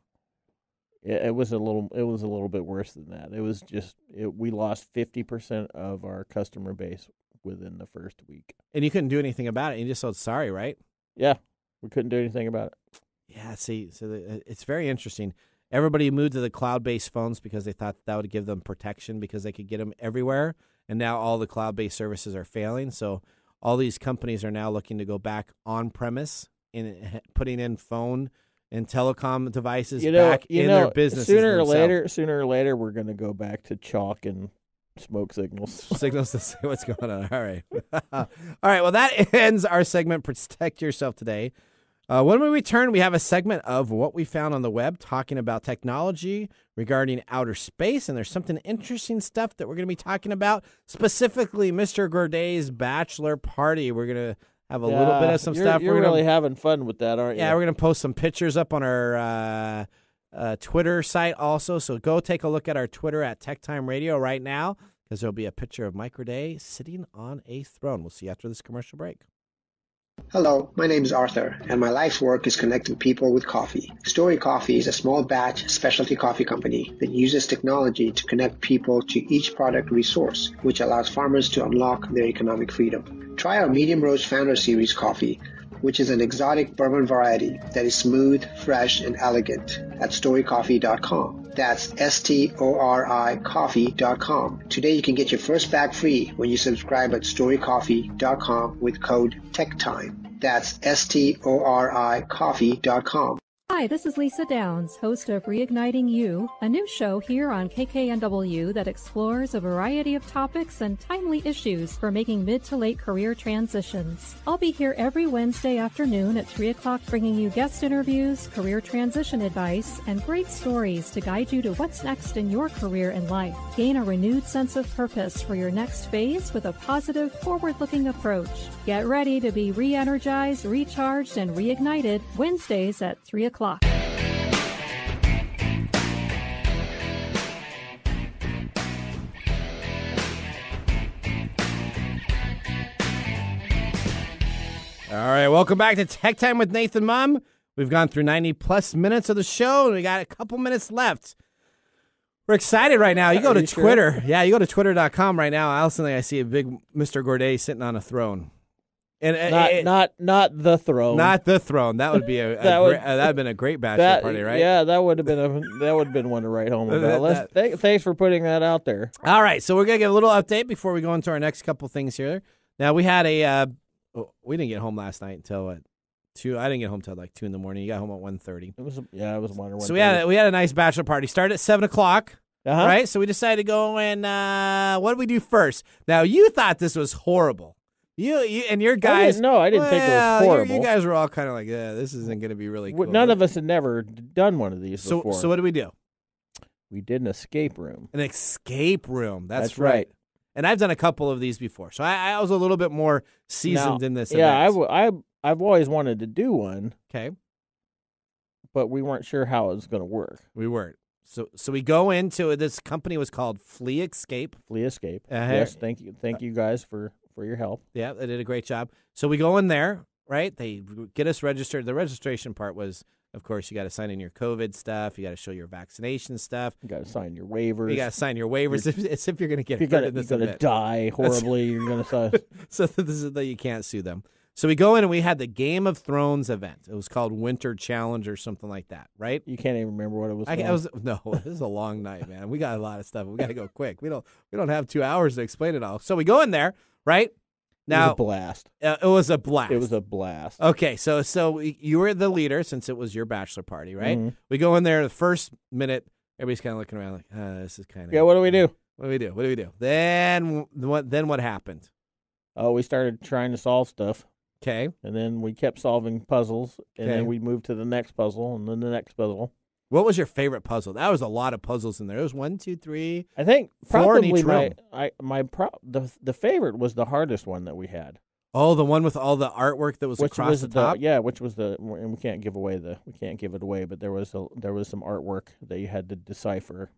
It was a little bit worse than that. It was just we lost 50% of our customer base within the first week. And you couldn't do anything about it. You just said sorry, right? Yeah, we couldn't do anything about it. Yeah, see, it's very interesting. Everybody moved to the cloud-based phones because they thought that would give them protection because they could get them everywhere. And now all the cloud-based services are failing. So all these companies are now looking to go back on-premise and putting in phone and telecom devices back in their businesses Sooner or later, we're going to go back to chalk and smoke signals. Signals to see what's going on. All right. All right, well, that ends our segment, Protect Yourself today. When we return, we have a segment of what we found on the web talking about technology regarding outer space, and there's something interesting stuff that we're going to be talking about, specifically Mr. Gorday's bachelor party. We're going to have a little bit of some stuff. You're really having fun with that, aren't you? Yeah, we're going to post some pictures up on our Twitter site also, so go take a look at our Twitter at TechTime Radio right now, because there'll be a picture of Mike Gorday sitting on a throne. We'll see you after this commercial break. Hello, my name is Arthur, and my life's work is connecting people with coffee. Story Coffee is a small batch specialty coffee company that uses technology to connect people to each product resource, which allows farmers to unlock their economic freedom. Try our Medium Roast Founder Series coffee, which is an exotic bourbon variety that is smooth, fresh, and elegant at storycoffee.com. That's STORI coffee.com. Today you can get your first bag free when you subscribe at storycoffee.com with code TechTime. That's STORI coffee.com. Hi, this is Lisa Downs, host of Reigniting You, a new show here on KKNW that explores a variety of topics and timely issues for making mid to late career transitions. I'll be here every Wednesday afternoon at 3 o'clock bringing you guest interviews, career transition advice, and great stories to guide you to what's next in your career and life. Gain a renewed sense of purpose for your next phase with a positive, forward-looking approach. Get ready to be re-energized, recharged, and reignited Wednesdays at 3 o'clock. All right, welcome back to Tech Time with Nathan Mumm. We've gone through 90-plus minutes of the show, and we got a couple minutes left. We're excited right now. You go to Twitter. Sure? Yeah, you go to twitter.com right now. Allison, I see a big Mr. Gorday sitting on a throne. And not the throne. Not the throne. That would be that'd have been a great bachelor party, right? Yeah, that would have been one to write home about. Thanks for putting that out there. All right, so we're gonna give a little update before we go into our next couple things here. Now we had we didn't get home last night until 2. I didn't get home till like 2 in the morning. You got home at 1:30. It was 1 or 1:30. So we had a nice bachelor party. Started at 7 o'clock. Right? So we decided to go and what did we do first? Now you thought this was horrible. You and your guys. I didn't think it was horrible. You guys were all kind of like, yeah, this isn't going to be really cool. None of us had never done one of these before. So what did we do? We did an escape room. An escape room. That's right. And I've done a couple of these before, so I was a little bit more seasoned in this. Yeah, I've always wanted to do one. Okay, but we weren't sure how it was going to work. We weren't. So we go into this company was called Flea Escape. Yes, thank you guys for your help. Yeah, they did a great job. So we go in there, right? They get us registered. The registration part was, of course, you got to sign in your COVID stuff. You got to show your vaccination stuff. You got to sign your waivers. You got to sign your waivers as if you're going to get hurt in this event. You're going to die horribly. You're going to So this is that you can't sue them. So we go in and we had the Game of Thrones event. It was called Winter Challenge or something like that, right? You can't even remember what it was. No, this is a long night, man. We got a lot of stuff. We got to go quick. We don't have 2 hours to explain it all. So we go in there, right? Now, it was a blast. It was a blast. It was a blast. Okay, so you were the leader since it was your bachelor party, right? Mm-hmm. We go in there the first minute. Everybody's kind of looking around like, this is kind of... Yeah, what do we do? What do we do? Then what happened? Oh, we started trying to solve stuff. Okay. And then we kept solving puzzles, and then we moved to the next puzzle, and then the next puzzle. What was your favorite puzzle? That was a lot of puzzles in there. It was 1, 2, 3. I think 4 in each probably room. the favorite was the hardest one that we had. Oh, the one with all the artwork that was across the top. Which was and we can't give it away, but there was some artwork that you had to decipher.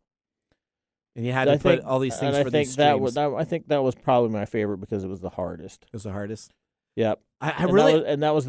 And you had to put all these things for these streams. I think that was probably my favorite because it was the hardest. It was the hardest. Yep. That was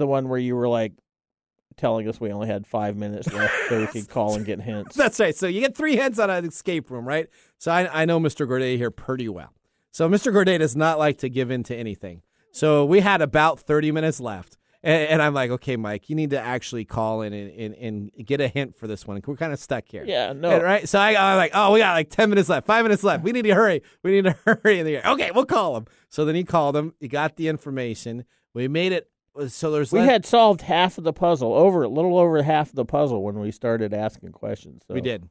telling us we only had 5 minutes left so we could call and get hints. That's right. So you get 3 hints on an escape room, right? So I know Mr. Gourdet here pretty well. So Mr. Gourdet does not like to give in to anything. So we had about 30 minutes left. And I'm like, okay, Mike, you need to actually call in and get a hint for this one. We're kind of stuck here. Yeah, no. And, right? So I'm like, oh, we got like 10 minutes left, 5 minutes left. We need to hurry. We need to hurry. And okay, we'll call him. So then he called him. He got the information. We made it. So we had solved half of the puzzle, a little over half of the puzzle when we started asking questions. So. We did.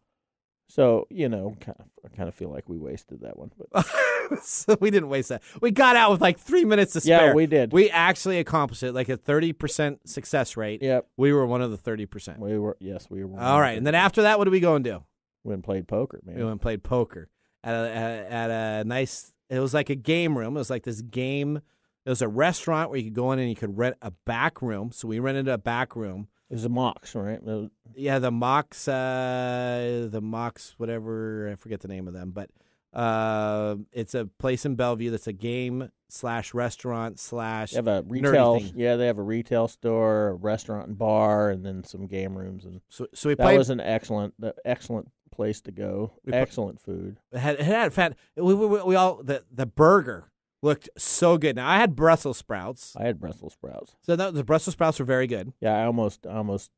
So, I kind of feel like we wasted that one. But. So we didn't waste that. We got out with like 3 minutes to spare. Yeah, we did. We actually accomplished it, like a 30% success rate. Yep. We were one of the 30%. We were. All right. And then after that, what did we go and do? We went and played poker, man. We went and played poker at a nice, it was like a game room. It was like this game. It was a restaurant where you could go in and you could rent a back room. So we rented a back room. It was a Mox, right? Yeah, the Mox, whatever. I forget the name of them. But it's a place in Bellevue that's a game/restaurant/ They have a retail. thing. Yeah, they have a retail store, a restaurant and bar, and then some game rooms. And so we that played. was an excellent place to go. Excellent food. It had fat. We all the burger looked so good. Now I had Brussels sprouts. I had Brussels sprouts. So the Brussels sprouts were very good. Yeah, I almost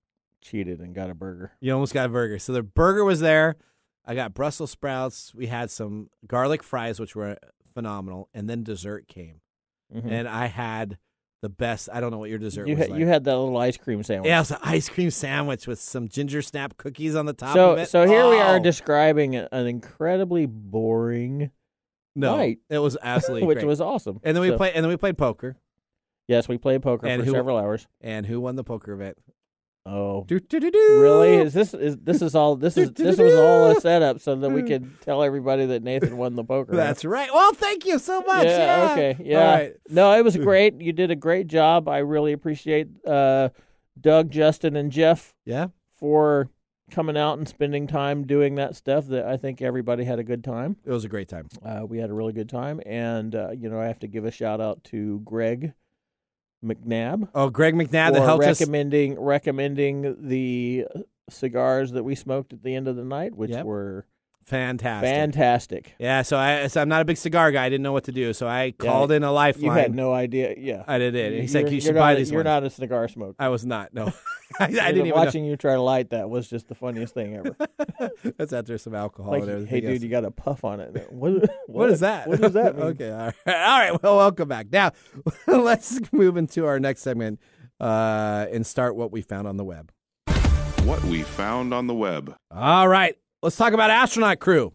cheated and got a burger. You almost got a burger. So the burger was there. I got Brussels sprouts. We had some garlic fries, which were phenomenal, and then dessert came, and I had the best. I don't know what your dessert was like. You had that little ice cream sandwich. Yeah, it was an ice cream sandwich with some ginger snap cookies on the top of it. So here we are describing an incredibly boring night. It was absolutely which great. was awesome. And then we played poker. Yes, we played poker for several hours. And who won the poker event? Oh, really? This was all a setup so that we could tell everybody that Nathan won the poker. That's right. Well, thank you so much. Yeah. Okay. Yeah. All right. No, it was great. You did a great job. I really appreciate Doug, Justin, and Jeff. Yeah. For coming out and spending time doing that stuff. That I think everybody had a good time. It was a great time. We had a really good time, and I have to give a shout out to Greg McNabb. Oh, Greg McNabb, that helped recommending the cigars that we smoked at the end of the night, which were fantastic. Yeah, so I'm not a big cigar guy. I didn't know what to do, so I called in a lifeline. You had no idea. Yeah, I did it. He said you should buy these. You're not a cigar smoker. I was not. No, I didn't even watching you try to light that was just the funniest thing ever. That's after some alcohol. Like, and everything hey, dude, else. you got to puff on it. What is that? What does that mean? Okay, all right. Well, welcome back. Now, let's move into our next segment and start what we found on the web. What we found on the web. All right, let's talk about astronaut crew.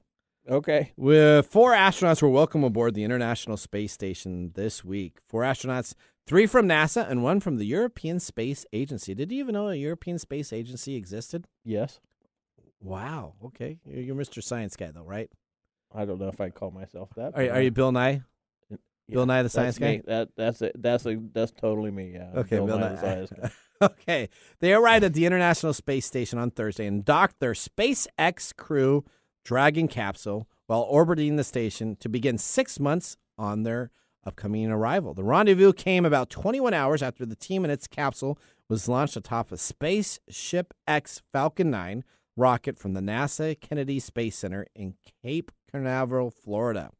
Okay. 4 astronauts were welcome aboard the International Space Station this week. 4 astronauts, 3 from NASA and 1 from the European Space Agency. Did you even know a European Space Agency existed? Yes. Wow. Okay. You're Mr. Science guy, though, right? I don't know if I'd call myself that. Are you Bill Nye? Yeah, Bill Nye the Science Guy? That's totally me, yeah. Okay, Bill Nye the Science Guy. Okay. They arrived at the International Space Station on Thursday and docked their SpaceX Crew Dragon capsule while orbiting the station to begin 6 months on their upcoming arrival. The rendezvous came about 21 hours after the team and its capsule was launched atop a Spaceship X Falcon 9 rocket from the NASA Kennedy Space Center in Cape Canaveral, Florida.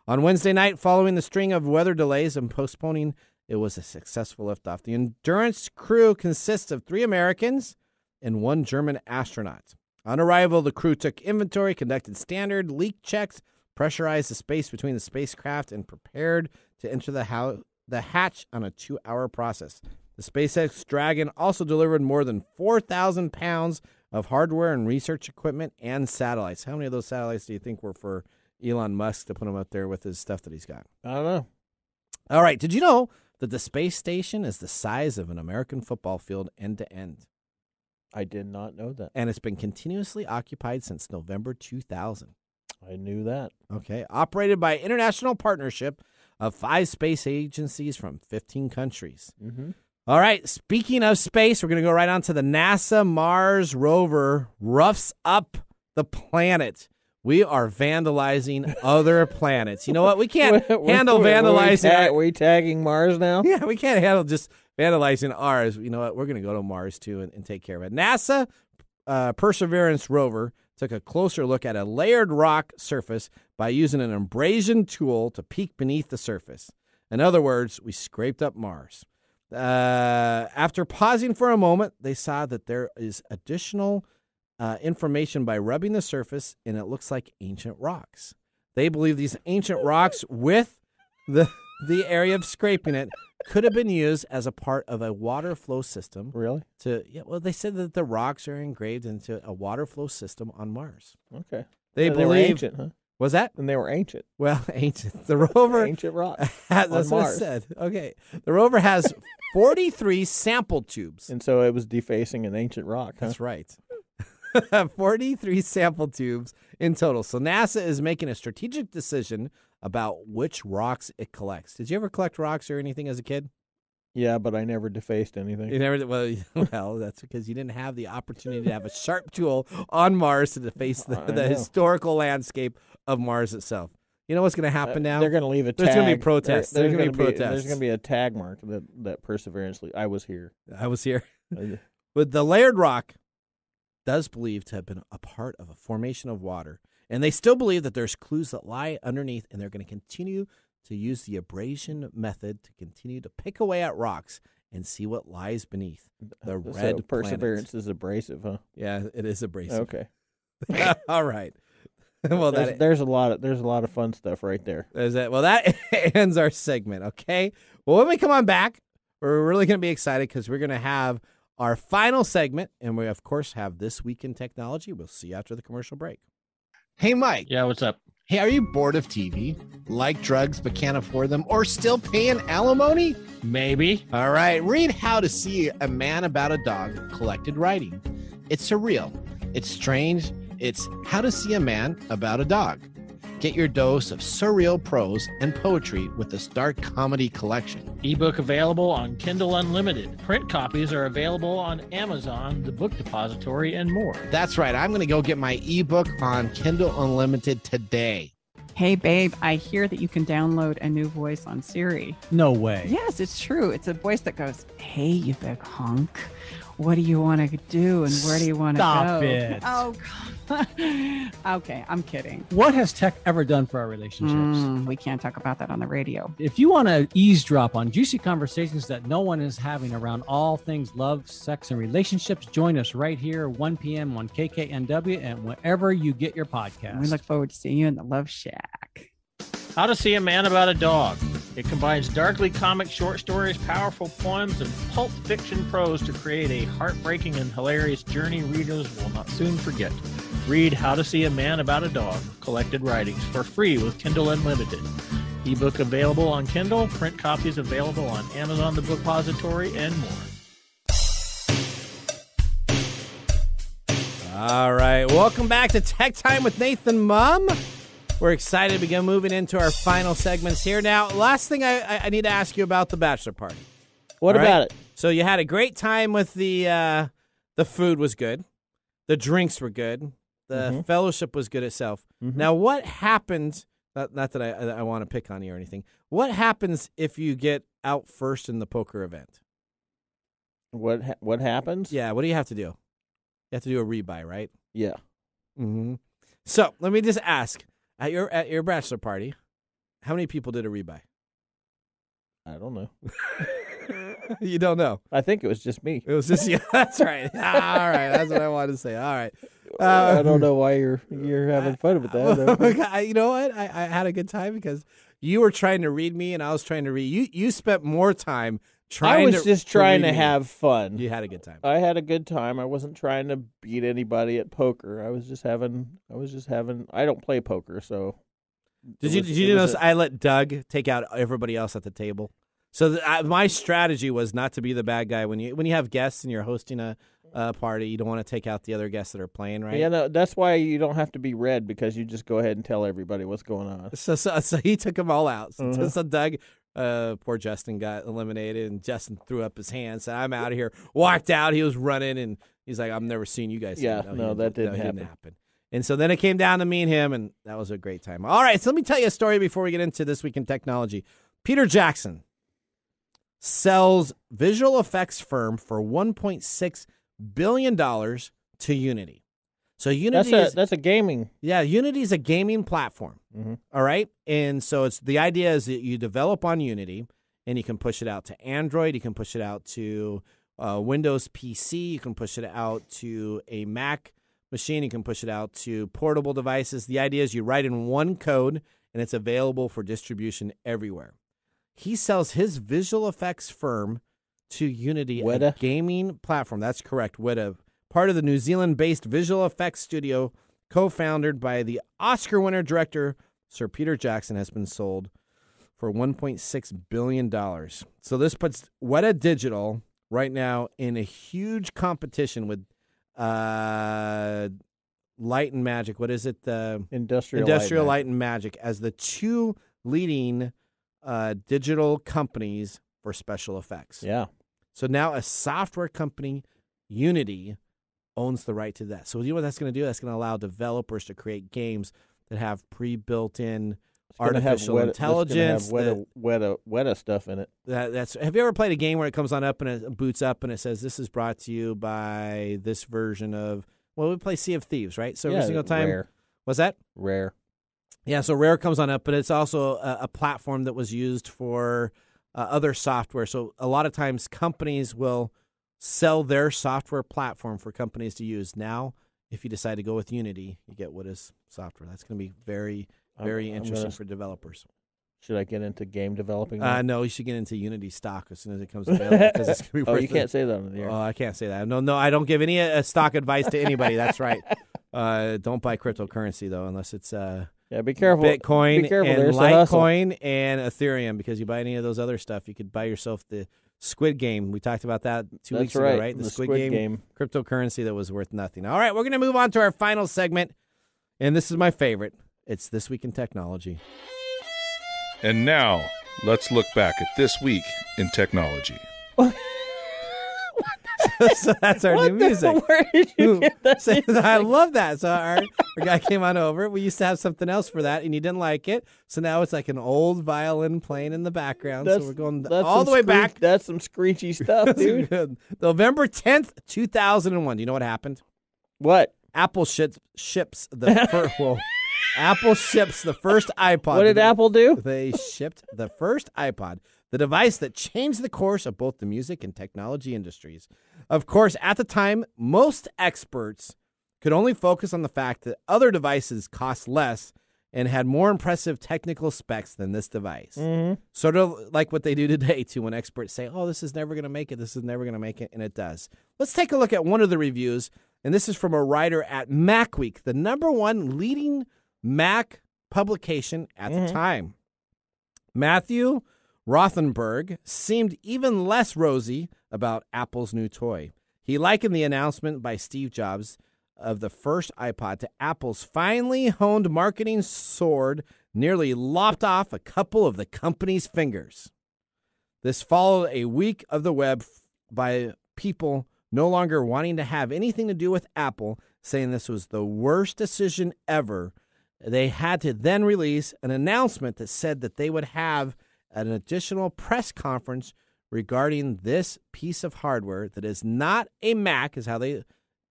On Wednesday night, following the string of weather delays and postponing, it was a successful liftoff. The Endurance crew consists of 3 Americans and 1 German astronaut. On arrival, the crew took inventory, conducted standard leak checks, pressurized the space between the spacecraft, and prepared to enter the hatch on a 2-hour process. The SpaceX Dragon also delivered more than 4,000 pounds of hardware and research equipment and satellites. How many of those satellites do you think were for Elon Musk to put him up there with his stuff that he's got? I don't know. All right. Did you know that the space station is the size of an American football field end to end? I did not know that. And it's been continuously occupied since November 2000. I knew that. Okay. Operated by international partnership of 5 space agencies from 15 countries. Mm-hmm. All right. Speaking of space, we're going to go right on to the NASA Mars rover roughs up the planet. We are vandalizing other planets. You know what? We can't handle vandalizing. We tagging Mars now? Yeah, we can't handle just vandalizing ours. You know what? We're going to go to Mars, too, and take care of it. NASA Perseverance rover took a closer look at a layered rock surface by using an abrasion tool to peek beneath the surface. In other words, we scraped up Mars. After pausing for a moment, they saw that there is additional information by rubbing the surface, and it looks like ancient rocks. They believe these ancient rocks with the area of scraping it could have been used as a part of a water flow system. Really? They said that the rocks are engraved into a water flow system on Mars. Okay. They believe, were ancient, huh? Was that? And they were ancient. Well, ancient. The rover ancient rock. That's what Mars. it said. Okay. The rover has 43 sample tubes. And so it was defacing an ancient rock. Huh? That's right. 43 sample tubes in total. So NASA is making a strategic decision about which rocks it collects. Did you ever collect rocks or anything as a kid? Yeah, but I never defaced anything. You never. Well, that's because you didn't have the opportunity to have a sharp tool on Mars to deface the historical landscape of Mars itself. You know what's going to happen now? They're going to leave a tag. There's going to be protests. There's going to be protests. There's going to be a tag mark that Perseverance. I was here. I was here. But the layered rock does believe to have been a part of a formation of water, and they still believe that there's clues that lie underneath, and they're going to continue to use the abrasion method to continue to pick away at rocks and see what lies beneath the red Perseverance planet. is abrasive, huh? Yeah, it is abrasive. Okay. All right. Well, there's a lot of fun stuff right there. Well, that ends our segment. Okay. Well, when we come on back, we're really going to be excited because we're going to have our final segment, and we of course have This Week in Technology. We'll see you after the commercial break. Hey, Mike. Yeah, what's up? Hey, are you bored of TV? Like drugs but can't afford them? Or still paying alimony? Maybe. All right, read How to See a Man About a Dog, collected writing. It's surreal. It's strange. It's How to See a Man About a Dog. Get your dose of surreal prose and poetry with this dark comedy collection. Ebook available on Kindle Unlimited. Print copies are available on Amazon, the Book Depository, and more. That's right. I'm going to go get my ebook on Kindle Unlimited today. Hey, babe, I hear that you can download a new voice on Siri. No way. Yes, it's true. It's a voice that goes, hey, you big hunk. What do you want to do and where do you want to go? Stop it. Oh, God. Okay, I'm kidding. What has tech ever done for our relationships? We can't talk about that on the radio. If you want to eavesdrop on juicy conversations that no one is having around all things love, sex, and relationships, join us right here, 1 p.m. on KKNW and wherever you get your podcast. We look forward to seeing you in the Love Shack. How to See a Man About a Dog. It combines darkly comic short stories, powerful poems, and pulp fiction prose to create a heartbreaking and hilarious journey readers will not soon forget. Read How to See a Man About a Dog, collected writings, for free with Kindle Unlimited. Ebook available on Kindle, print copies available on Amazon, the Book Depository, and more. All right. Welcome back to Tech Time with Nathan Mumm. We're excited to begin moving into our final segments here. Now, last thing I need to ask you about the bachelor party. What about it? So you had a great time with the food was good. The drinks were good. The fellowship was good itself. Now, what happens, not that I want to pick on you or anything, what happens if you get out first in the poker event? What happens? Yeah, what do you have to do? You have to do a rebuy, right? Yeah. Mm-hmm. So let me just ask. At your bachelor party, how many people did a rebuy? I don't know. You don't know? I think it was just me. It was just you. That's right. All right. That's what I wanted to say. All right. I don't know why you're having fun with that. You know what? I had a good time because you were trying to read me and I was trying to read you. You spent more time trying to. I was just trying to have fun. You had a good time. I had a good time. I wasn't trying to beat anybody at poker. I was just having. I don't play poker, so. Did you notice I let Doug take out everybody else at the table? So my strategy was not to be the bad guy when you have guests and you're hosting a party. You don't want to take out the other guests that are playing, right? Yeah, no, that's why you don't have to be red because you just go ahead and tell everybody what's going on. So he took them all out. So Doug. Poor Justin got eliminated, and Justin threw up his hands. Said, "I'm out of here." Walked out. He was running, and he's like, "I've never seen you guys." Yeah, that didn't happen. And so then it came down to me and him, and that was a great time. All right, so let me tell you a story before we get into This Week in Technology. Peter Jackson sells visual effects firm for $1.6 billion to Unity. So Unity that's a gaming. Yeah, Unity is a gaming platform. Mm-hmm. All right. And so the idea is that you develop on Unity and you can push it out to Android. You can push it out to Windows PC. You can push it out to a Mac machine. You can push it out to portable devices. The idea is you write in one code and it's available for distribution everywhere. He sells his visual effects firm to Unity, a gaming platform. That's correct, Weta. Part of the New Zealand-based visual effects studio, co-founded by the Oscar winner director Sir Peter Jackson, has been sold for $1.6 billion. So this puts Weta Digital right now in a huge competition with Light and Magic. What is it? Industrial Light and Magic as the two leading digital companies for special effects. Yeah. So now a software company, Unity, owns the right to that. So you know what that's going to do? That's going to allow developers to create games that have pre-built-in artificial intelligence. Weta stuff in it. Have you ever played a game where it comes on up and it boots up and it says, this is brought to you by this version of, well, we play Sea of Thieves, right? So every single time. Rare. What's that? Rare. Yeah, so Rare comes on up, but it's also a platform that was used for other software. So a lot of times companies will sell their software platform for companies to use. Now, if you decide to go with Unity, you get Weta's software. That's going to be very, very interesting for developers. Should I get into game developing? No, you should get into Unity stock as soon as it comes available. Because it's going to be worth you can't say that on the air. Oh, I can't say that. No, I don't give any stock advice to anybody. That's right. Don't buy cryptocurrency, though, unless it's be careful. Bitcoin be careful. And Litecoin and Ethereum, because you buy any of those other stuff, you could buy yourself the Squid Game. We talked about that 2 weeks ago, right? The Squid Game cryptocurrency that was worth nothing. All right, we're going to move on to our final segment, and this is my favorite. It's This Week in Technology. And now, let's look back at this week in technology. So that's our new music. Where did you get that music? I love that. So our guy came on over. We used to have something else for that, and he didn't like it. So now it's like an old violin playing in the background. So we're going all the way back. That's some screechy stuff, dude. Good. November 10th, 2001. Do you know what happened? What? Apple ships the first. Apple ships the first iPod. What did Apple do? They shipped the first iPod, the device that changed the course of both the music and technology industries. Of course, at the time, most experts could only focus on the fact that other devices cost less and had more impressive technical specs than this device. Mm-hmm. Sort of like what they do today, too, when experts say, oh, this is never going to make it, this is never going to make it, and it does. Let's take a look at one of the reviews, and this is from a writer at MacWeek, the #1 leading Mac publication at the time. Matthew Rothenberg seemed even less rosy about Apple's new toy. He likened the announcement by Steve Jobs of the first iPod to Apple's finely honed marketing sword nearly lopped off a couple of the company's fingers. This followed a week of the web by people no longer wanting to have anything to do with Apple, saying this was the worst decision ever. They had to then release an announcement that said that they would have an additional press conference regarding this piece of hardware that is not a Mac, is how they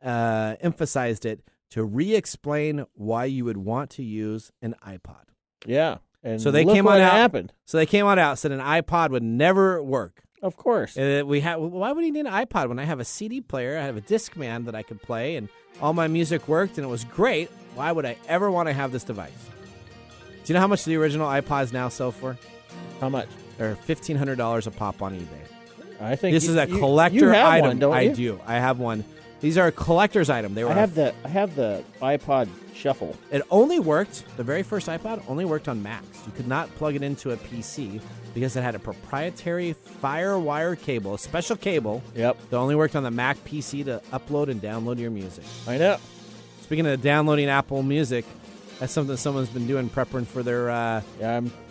emphasized it, to re-explain why you would want to use an iPod. Yeah. And so they came on out. So they came on out, said an iPod would never work. Of course. Why would you need an iPod when I have a CD player? I have a Discman that I could play, and all my music worked, and it was great. Why would I ever want to have this device? Do you know how much the original iPods now sell for? How much? They're $1,500 a pop on eBay. I think this is a collector item. One, don't you? I do. I have one. These are a collector's item. They were. I have the iPod Shuffle. It only worked. The very first iPod only worked on Macs. You could not plug it into a PC because it had a proprietary FireWire cable, a special cable. Yep. That only worked on the Mac PC to upload and download your music. I know. Speaking of downloading Apple Music, that's something someone's been doing, prepping for their. I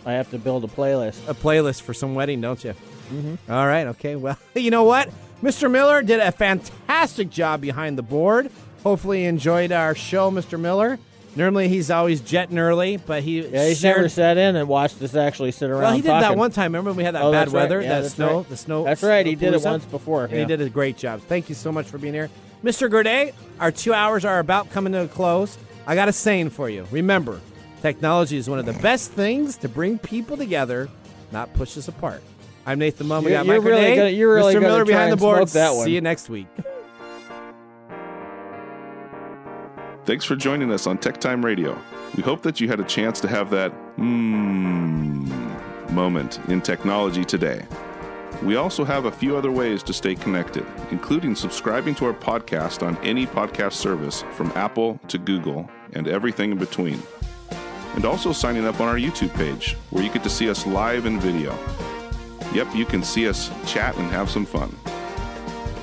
have to build a playlist. A playlist for some wedding, don't you? Mm-hmm. All right. Okay. Well, you know what? Mr. Miller did a fantastic job behind the board. Hopefully you enjoyed our show, Mr. Miller. Normally, he's always jetting early, but he's never sat in and watched us actually sit around. Well, he did talking. that one time. Remember, we had that bad weather, the snow. That's right. He did it once before, and he did a great job. Thank you so much for being here, Mr. Gourdet. Our 2 hours are about coming to a close. I got a saying for you. Remember, technology is one of the best things to bring people together, not push us apart. I'm Nathan Mumm. We got Mike Gourdet, Mr. Miller behind the board. See you next week. Thanks for joining us on TechTime Radio. We hope that you had a chance to have that moment in technology today. We also have a few other ways to stay connected, including subscribing to our podcast on any podcast service from Apple to Google and everything in between. And also signing up on our YouTube page, where you get to see us live in video. Yep, you can see us chat and have some fun.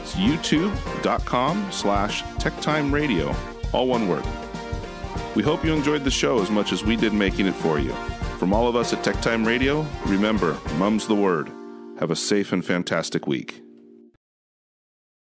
It's youtube.com/TechTime Radio. All one word. We hope you enjoyed the show as much as we did making it for you. From all of us at TechTime Radio, remember, Mumm's the word. Have a safe and fantastic week.